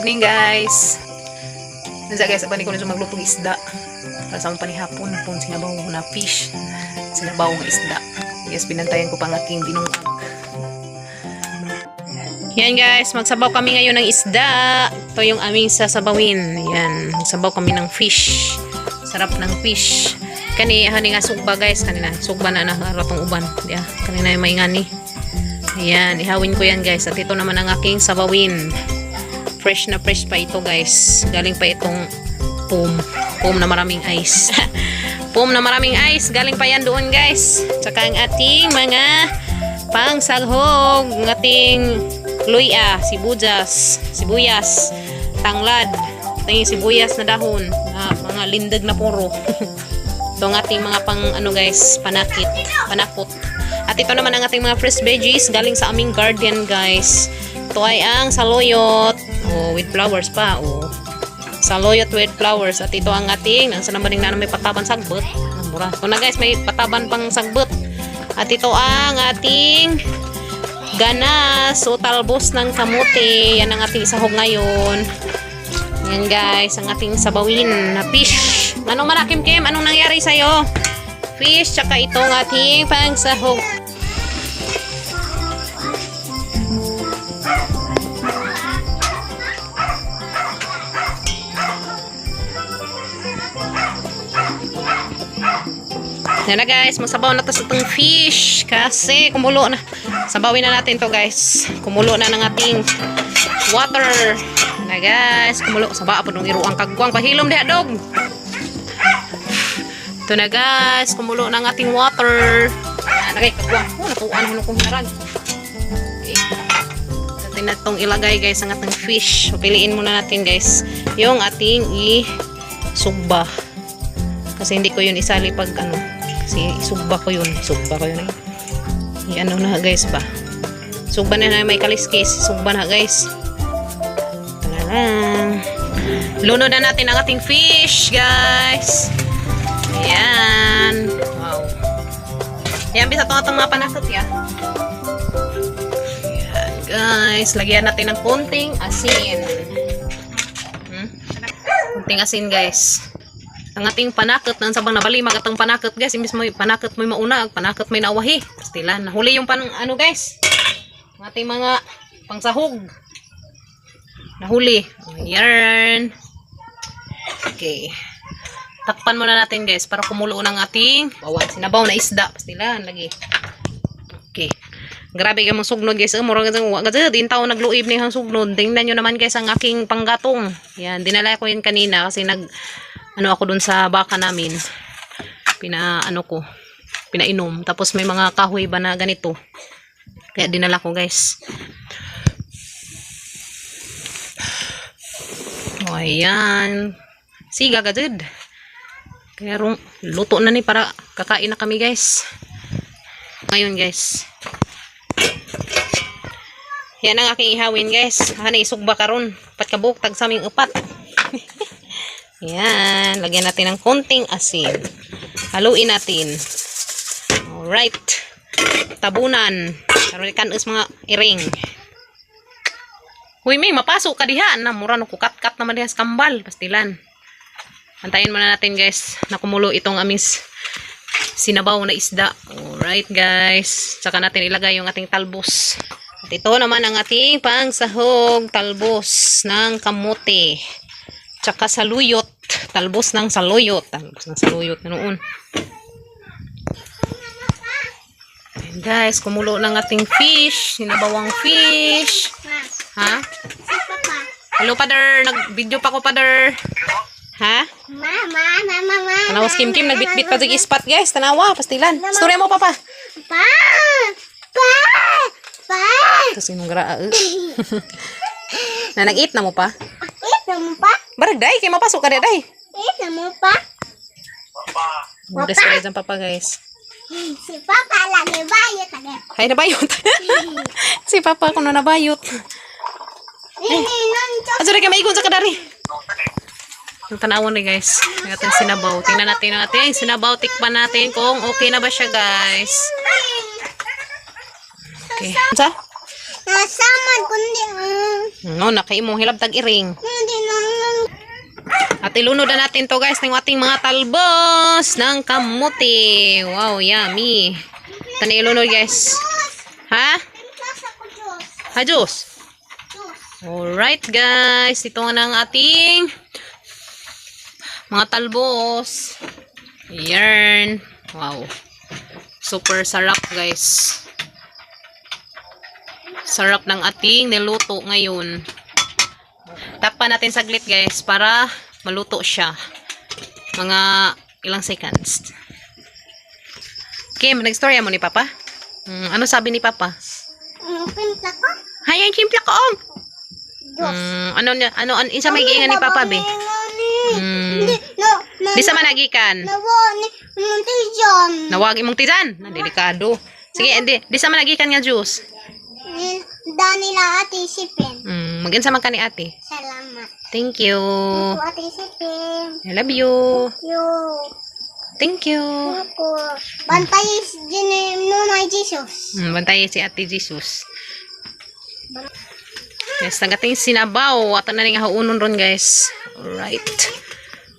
evening guys. Nandiyan guys, abani ko na maglutong isda. Para sa panihapon pong sinabaw na fish. Sinabaw ng isda. Yes, binantayan ko pang aking binungag. Yan guys, magsabaw kami ngayon ng isda. Ito yung aming sasabawin. Yan, magsabaw kami ng fish. Sarap ng fish. Kani nga sugba guys, kanina sugba na ratong uban. Yeah, kanina may ngani. Ayan, ihawin ko yan guys. At ito naman ang aking sabawin. Fresh na fresh pa ito guys. Galing pa itong foam na maraming ice. Foam na maraming ice. Galing pa yan doon guys. Tsaka ang ating mga pangsaghog. Ang ating luya, sibuyas, tanglad. Ito yung sibuyas na dahon. Mga lindag na puro. Ito ang ating mga panakot. At ito naman ang ating mga fresh veggies galing sa aming garden guys. Ito ay ang saluyot with flowers pa. Saluyot with flowers. At ito ang ating nang sanabaling na may pataban sagbot. Mura. Ito na guys, may pataban pang sagbot. At ito ang ating ganas o talbos ng kamote. Yan ang ating sahog ngayon. Yan guys, ang ating sabawin na fish. Anong marakim Kim? Anong nangyari sa'yo? Fish, tsaka itong ating pangsahog. Yan na guys, magsabaw na to sa itong fish kasi kumulo na. Sabawin na natin to guys. Kumulo na ng ating water. Yan na guys, kumulo. Sabaa po nung iruang kagwang. Pahilom diha dog. Ito na guys, kumulo ng ating water. Nagay kagwang. Natuan ko kung hinarag. Okay. Natin na itong ilagay guys ang ating fish. Piliin muna natin guys yung ating isugba. Kasi hindi ko yun isali pag kasi isugba ko yun. Ano na guys ba? Sugba na may kaliskis. Sugba na guys. Talang. Lunod na natin ang ating fish guys. Ayan. Wow. Ayan, bisa itong mga panakot ya. Ayan guys. Lagyan natin ng konting asin. Konting asin guys. Ang ating panakot nang sabang nabali magatang panakot guys, imbis mo panakot mo mauna, panakot mo nawahi. Pastilan, nahuli yung guys. Ang ating mga pangsahog. Nahuli. Ayan. Okay. Takpan muna natin guys para kumulo ng ating sinabaw na isda. Pastilan lagi. Okay. Grabe ka mong sugnod guys. Mura din tao nagluib ni hang sugnod. Tingnan nyo naman guys ang aking panggatong. Yan, dinala ko yun kanina kasi ako dun sa baka namin. Pinainom. Tapos may mga kahoy ba na ganito. Kaya dinala ko guys. O ayan. Siga gajud. Kaya luto na ni para kakain na kami guys. Ngayon guys. Yan ang aking ihawin guys. Isugba karon. Patkabuk tag saming upat. Yan, lagyan natin ng konting asin. Haluin natin. Alright. Tabunan. Karon ikan-us mga iring. Huy, may mapasok ka diha. Mura no kukat-kat naman diha sa kambal. Pastilan. Antayin muna natin guys. Nakumulo itong aming sinabaw na isda. Alright guys. Saka natin ilagay yung ating talbos. At ito naman ang ating pangsahog. Talbos ng kamote. Tsaka saluyot. Talbos ng saluyot na noon. Ayan guys, kumulo ng ating fish. Sinabawang fish. Ha? Hello, Pader. Nag-video pa ko, Pader. Ha? Mama. Tanawas Kim, nagbitbit pa sig ispat guys. Tanawa, pastilan. Storya mo, Papa. Pa. Tapos yung gra. Na nag-eat na mo pa? Baragday, kay mapasok ka day. Mudas ka dyan papa guys. Si Papa lagi bayot agad. Ay, nabayot. Si Papa ko na nabayot. Asa rin ka maikon sa kadari. Yung tanawon rin guys. Yung ating sinabaw. Tingnan natin ang ating sinabaw. Tikpan natin kung okay na ba siya guys. Okay. Sa? nasamad kundi No, nakaimong hilab tag iring. hindi na At ilunod na natin to guys ng ating mga talbos ng kamuti. Wow, yummy. Ito na ilunod guys. Ha? klasa ko Diyos. Ha, juice? Alright guys, ito na ang ating mga talbos. Yarn. Wow. Super sarap guys. Sarap ng ating niluto ngayon. Takpan natin saglit guys para maluto siya. Mga ilang seconds. Kim, nag-storya mo ni Papa? Ano sabi ni Papa? Pimpla ko. Hayan, chimpla ko om. Diyos. Ano, isa may giingan ni Papa, be? Hindi, no, Di sa managikan. nawa ni Montijan. Nawag imong tizan. Delikado. Sige, di sa managikan nga juice. Danila ati sipin. Magin sa man ka ni ate. Salamat. Thank you. Ako ati sipin. I love you. Yo. Thank you. Ako. Bantay din Nonay Jesus. Bantay si Ate Jesus. Yes, nagating sinabaw. Ato na rin haunon ron guys. Alright.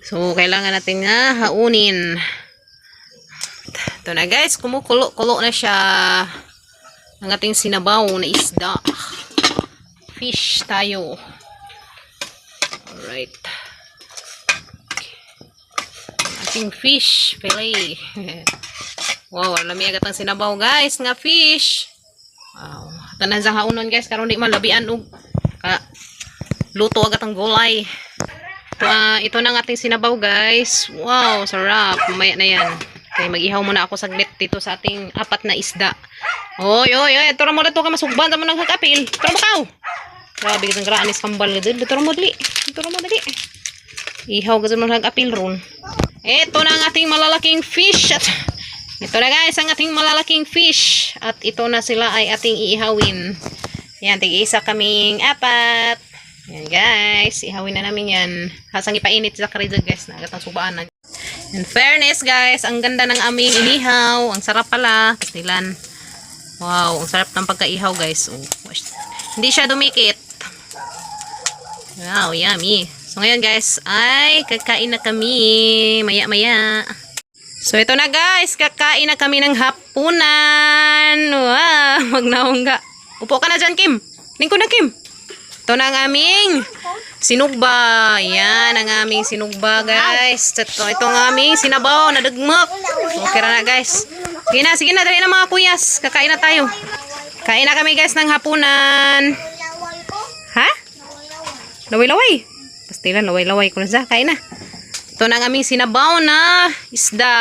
So, kailangan natin nga haunin. Ito na guys. Kumukulo na siya. Ang ating sinabaw na isda. Fish tayo. Alright. Ating fish fillet. Wow, lami agad ang sinabaw guys nga fish. Wow. Tanan sang haunon guys karon di man labian og luto agad ang gulay. Ito na ang ating sinabaw guys. Wow, sarap. Mamaya na yan. Okay, mag-ihaw muna ako saglit dito sa ating apat na isda. Oy. Ito ra mo dito ka masugban sa mo nang hagapil. Ito mo kaw. Grabe kitang graanis kambal dito. Ito ra mo dali. Ihaw ka sa mo hagapil ron. Ito na ang ating malalaking fish. At ito na guys ang ating malalaking fish. At ito na sila ay ating iihawin. Yan, tig-isa kaming apat. Yan guys, ihawin na namin yan. Hasang ipainit sa karidyo guys. Nagatang subaan na. In fairness guys, ang ganda ng aming inihaw. Ang sarap pala. Kastilan. Wow, ang sarap ng pagkaihaw guys. Oh, hindi siya dumikit. Wow, yummy. So ngayon guys, ay kakain na kami maya-maya. So ito na guys, kakain na kami ng hapunan. Wow, magnahongga. Upo ka na dyan, Kim. Lingkod na, Kim. Ito na ang aming sinugba. Yan ang aming sinugba guys. Ito ang aming sinabaw na dagmak. Okay na guys. Sige na, dali na mga kuyas. Kakain na tayo. Kain na kami guys ng hapunan. Ha? Laway-laway. Pastilan, laway-laway ko na sa. Kain na. Ito na ang aming sinabaw na isda.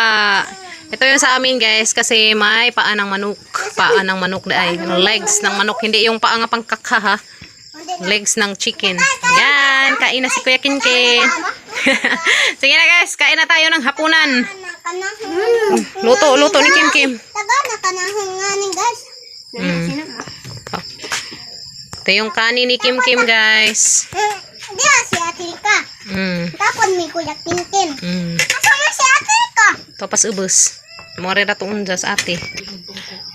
Ito yung sa amin guys kasi may paa ng manok. Paa ng manok ay legs ng manok. Hindi yung paa nga pangkakha ha. Legs ng chicken. Yan. Kain na si Kuya Kinkin. Sige na guys. Kain na tayo ng hapunan. Luto ni Kim Kim. Taga na kanahon nga ni guys. Ito yung kanin ni Kim Kim guys. Diya si Atika. Tapos may Kuya Kinkin. Kasama si Atika. Topas ubos. More na tuon sa ate.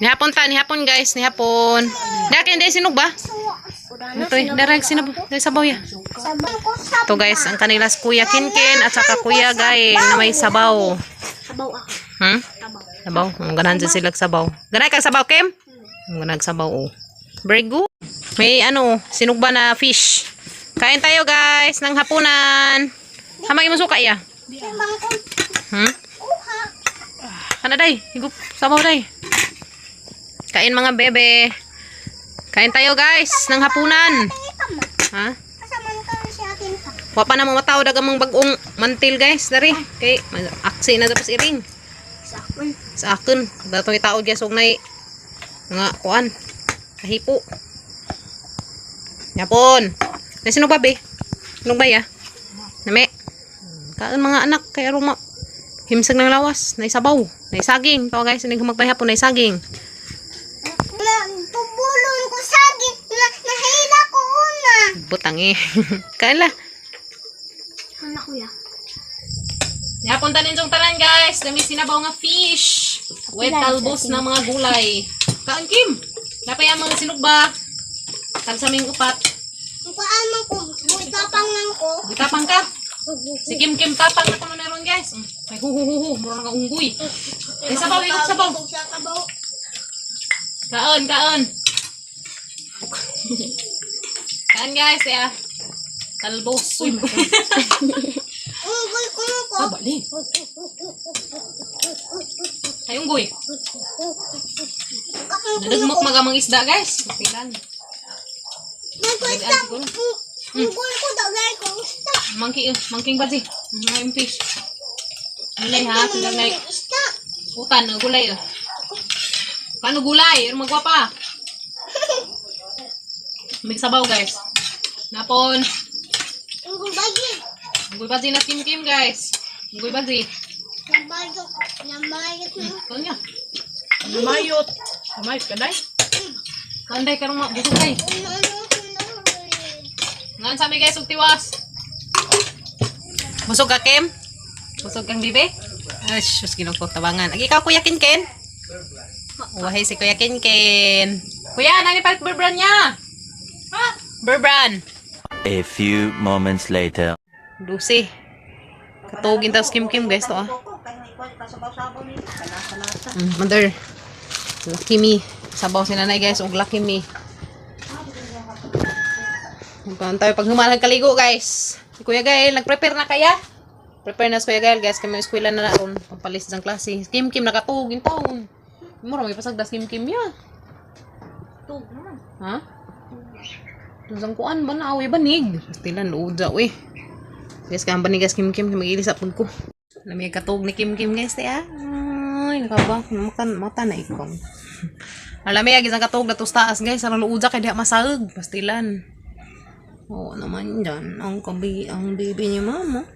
Nihapon guys. Nihapon. Dakin din sinog ba? Ito eh. Darag sinabaw. Dari sabaw ya. Ito guys. Ang kanila si Kuya Kinkin at saka Kuya Gail na may sabaw. Sabaw ako. Sabaw. Ganahan dyan sila sabaw. Ganahan kang sabaw, Kim? Ganahan sabaw, oh. Very good. May sinugba na fish. Kain tayo guys ng hapunan. Hamagi mo suka iya. Ano day? Higup sabaw day. Kain mga bebe. Kain tayo guys ng hapunan. Ha? Kasama ka si Atika. Wapa na mamataw dagang bagong mantil guys. Dari. Kay aksi na tapos iring. Sa akin. Dato itaod guys og nay nga kuan. Kahipo. Yapon. Na sino ba be? Sino ba ya? Name. Kaan mga anak kay aroma. Himsag ng lawas, naisabaw, naisaging. Ito guys, hindi magpahapon naisaging. Pubulon ko saging. Nahila ko una. Butang eh. Kain la. Anak ko ya. Yapon tanin yung tanan guys. Dami sinabaw nga fish. With talbos na mga gulay. Kaan Kim. Napaya mga sinugba. Tagsaming upat. Kuan man ko, buitapang lang ko. Tapang ka. Si Kim Kim tapang na ko na ron guys. Ay hu. Mura nga unggoy. Ay sabaw, ikot sabaw. Kaon. Kaon guys ya. Talbos. Uy. Unggoy ko ko. Balik. Ay unggoy. Nadagmok magamang isda guys. Pilan. Nagkuista. Unggoy ko dagay ko isda. Mangking ba si? Mga fish. Gulay ha, gulay. Isda. Utan, gulay. Paano gulay? Ano magwapa? May sabaw guys. Napon. Unggoy baji. Unggoy bazi na Kim Kim guys. Unggoy bazi. Nabayot na. Ano niya? Mayot. Mayot ka day? Kanday karong busog kay. Ngan sa mi guys ug tiwas. Busog ka Kim? Busog kang bibe? Ay, sus ginoo ko tabangan. Agi ka Kuya Kinken? Wahay si Kuya Kinken. Kuya, nani palit Berbran niya? Ha? Berbran. A few moments later. Lucy. Katugin tas Kim Kim guys to ah. Mother. Lucky me. Sabaw si nanay guys ug lucky me. Tayo pag humalag kaligo guys. Si Kuya Gael, nag-prepare na kaya? Prepare na si Kuya Gael guys, kami eskwela na naon. Pampalis ng klase. Kim Kim nakatugin taon. Mura may pasagdas Kim Kim ya. Tug naman. Ha? Tusang kuan ba na awi banig? Pastilan luod daw eh. Guys, kang banigas Kim Kim mag-ilis apod ko. Lamig katug ni Kim Kim guys ya. Ay, nakaba makan mata na ikon. Alamig isang katug na taas guys, sarang luod kay diha masag, pastilan. Oo naman dyan. Ang baby niya mama.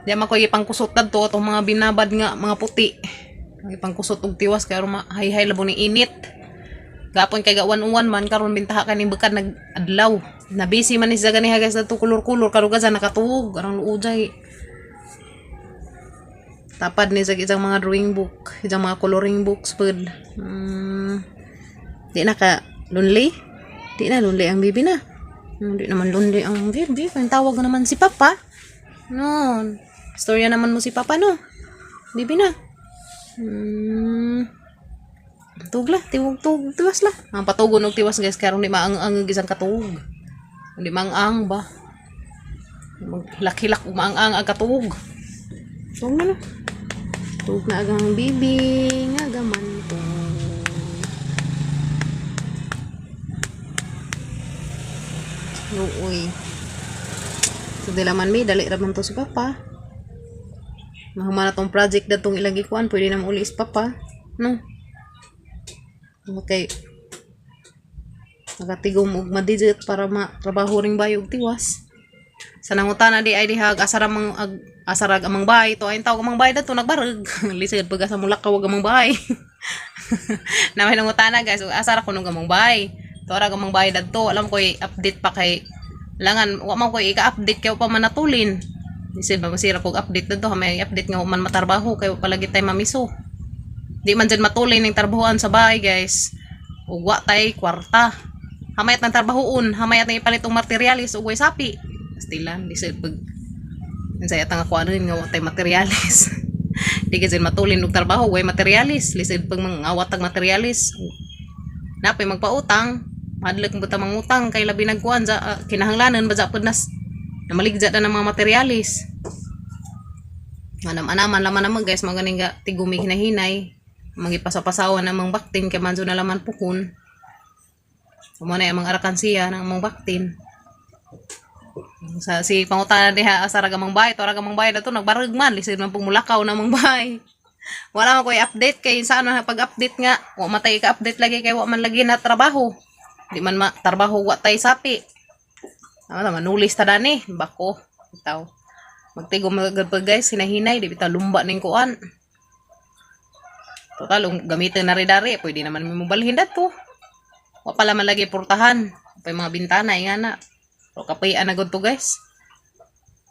Di man ko ipangkusot na to. Itong mga binabad nga, mga puti. Ipangkusot og tiwas. Kaya hay-hay labo ni init. Gapon kay gawan-uwan man. Karon bintaha ka ni bekad nag-adlaw. Nabisi man ni sa ganiha guys. Ito kulor-kulor. Karugaza nakatuog. Arang luujay. Tapad ni sa isang mga drawing book. Isang mga coloring books. Di na ka lonely. Di na lonely ang baby na. Hindi naman lonely ang baby. Kaya tawag naman si Papa. No. Storya naman mo si Papa, no? Baby na. Tugla. Tiwas la. Ang patugon og tiwas guys. Kaya hindi maang-ang gisang katug. Hindi maang-ang ba? Laki-lak maang-ang ang katug. Tug na no. Tug na agang baby. Nga gaman to. Uy. So dilaman mi dali ra man to si Papa. Mahuma na tong project datong ilagi kuan pwede na mauli si Papa. No. Okay. Nagatigom og madidit para matrabaho ring bayog tiwas. Sa nangutana di ay dihag asarag amang bay to ay taw amang bay dato nagbareg. Lisod pag sa mulak kawag amang bay. Namay nangutana guys, asara kuno amang bay. To ra amang bay dadto, alam ko i-update pa kay langan wa man ko i-update kay pa man natulin. Lisod ba masira kog update dadto, may update nga man matarbaho kay palagi tay mamiso. Di man dyan matulin ning tarbahoan sa bahay guys. Ug wa tay kwarta. Hamayat ng tarbahoon, hamayat ng ipalit og materialis ug way sapi. Pastilan lisod pag saya tanga ko ano nga wa tay materialis. Di kasi matulin og trabaho way materialis, lisod pag mangawat tag materialis. Napay magpautang, madlek mo ta mangutang kay labi nagkuan sa kinahanglanan ba pud nas na maligja na ng mga materialis. Manam-anaman laman naman guys, maganing ga tigumi hinahinay. Magipasapasawan namang baktin kay manzo na laman pukon. Mo na yung mga arakansiya ng mga baktin. Sa si pangutana diha asara gamang bay, tora gamang bay dato nagbareg man lisod man pumulakaw namang bay. Wala man ko i-update kay saan na pag-update nga, wa matay ka-update lagi kay wa man lagi na trabaho. Di man trabaho wa tay sapi. Tama manulis ta dani, bako. Bitaw. Magtigom magad pa guys, hinahinay di bitaw lumba ning kuan. Total gamitin na ri dari, pwede naman mo balhin dato. Wa pala man lagi portahan, pay mga bintana nga na. Pero kapayan na gud to guys.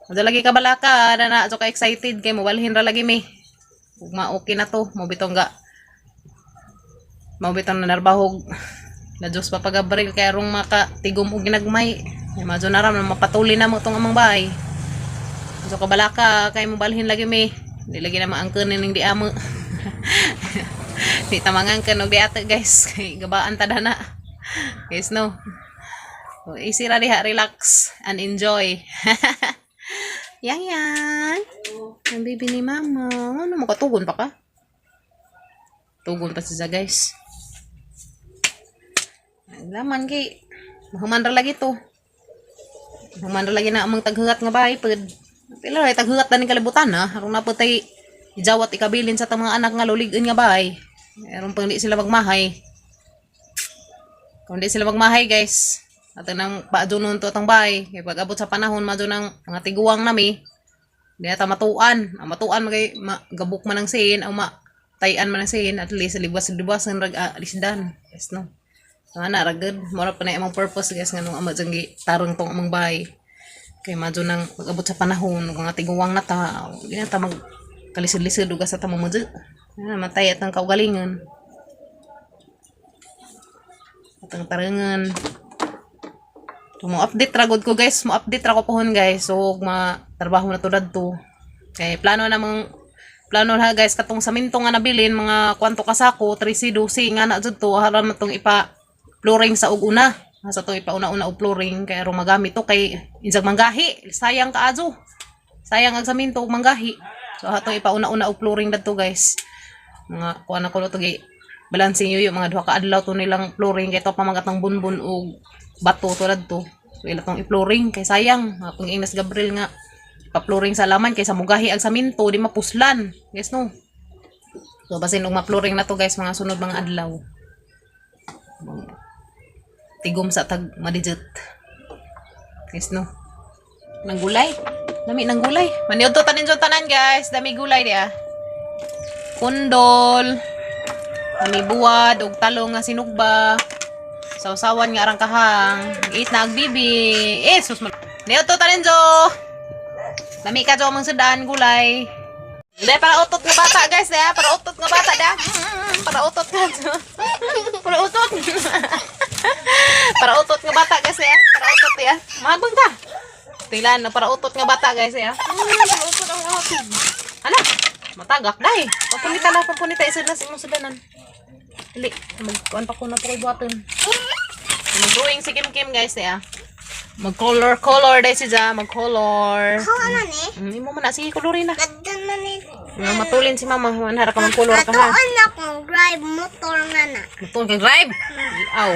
Ada lagi ka balaka, na so ka excited kay mo balhin ra lagi mi. Ug okay na to, mo bitong na narbahog Na Diyos papagabril kaya rong makatigom og ginagmay. Ay madyo na ram mapatuli na mo tong amang bahay. So kabalaka kay mo balhin lagi mi. Di lagi na maangken ning di amo. Di tamangan kan og di ate guys. Kay gabaan ta dana. Guys no. So, easy ra diha, relax and enjoy. Yan. Ang baby ni mama. Ano makatugon pa ka? Tugon pa siya guys. Laman kay human ra lagi to. Human ra lagi na among taghugat nga bahay pud. Pila ra taghugat na ning kalibutan ha. Aron na po tay ijawat ikabilin sa tang mga anak nga lulig-on nga bahay. Aron pang di sila magmahay. Kung di sila magmahay guys, ato nang paadunon to atong bahay. Kay pag abot sa panahon madyo nang mga tiguang nami. Di ata matuan. Ang matuan magay gabuk man ang sin o tayan man ang sin at least libas-libas ang lisdan. Yes no. So, ana ragad mora pa na imong purpose guys nganong ama janggi tarong tong among bahay. Kay madyo nang pag-abot sa panahon mga tiguwang na ta, di na ta mag kalisid-lisid uga sa tamang madyo. Matay at ang kaugalingon. At ang tarangan. So, mo-update ragod ko guys, mo-update ra ko pohon guys. So trabaho na to dadto. Kay plano na guys katong saminto nga nabilin mga kwanto kasako 13 nga na jud to aram matong ipa flooring sa ug-una. Sa to ipauna-una og flooring kay aron magamit to kay injag manggahi. Sayang kaadyo. Sayang ang saminto ug manggahi. So ato ipauna-una og flooring dadto guys. Mga kuan ako to gi balancing yuyo mga duha ka adlaw to nilang flooring kay to pamagatang bunbun og bato to dadto. So ila tong i-flooring kay sayang. Mga Ingnas Gabriel nga pa-flooring sa laman kay sa mugahi ang saminto di mapuslan. Guys no. So basin og ma-flooring na to guys mga sunod mga adlaw. Tigom sa tag madijut. Guys no. Nang gulay. Dami nang gulay. Maniud to tanin tanan guys. Dami gulay dia. Kundol. Dami buwad og talong nga sinugba. Sausawan nga arang kahang. Eat na agbibi. Sus. Niud to tanin jo. Dami ka jo mang sudan gulay. Hindi, para utot nga bata guys ya. Para utot nga bata da. Para utot nga jo. Para utot. Para utot nga bata guys ya. Para utot ya. Magbang ka. Tilan para utot nga bata guys ya. Para utot ang utot. Ala, matagak dai. Papunita isod na sa imong sudanan. Dili, magkuan pa ko na po koy buhaton. Mag-drawing si Kim guys ya. Mag-color dai siya, mag-color. Ako ano ni? Imo man na sige kolorin na. Kaddan na ni. Matulin si mama, manhara ka mag-color ka ha. Ato anak kong drive motor nga na. Matulin kang drive. Aw.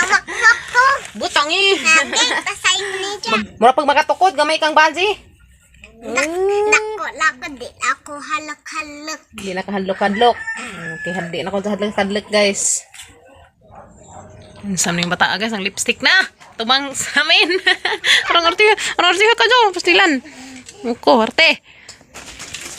Awak to. Butang eh. Nabi, pasayin ni dyan. Mura pag makatukod, gamay kang baji. Dako, lakad di ako halak-halak. Hindi na kahadlok-hadlok. Okay, hindi na ako hadlok-hadlok guys. Saming bata guys, ang lipstick na. Tumang sa amin. Orang arti ka dyan, pastilan. Muko, arte.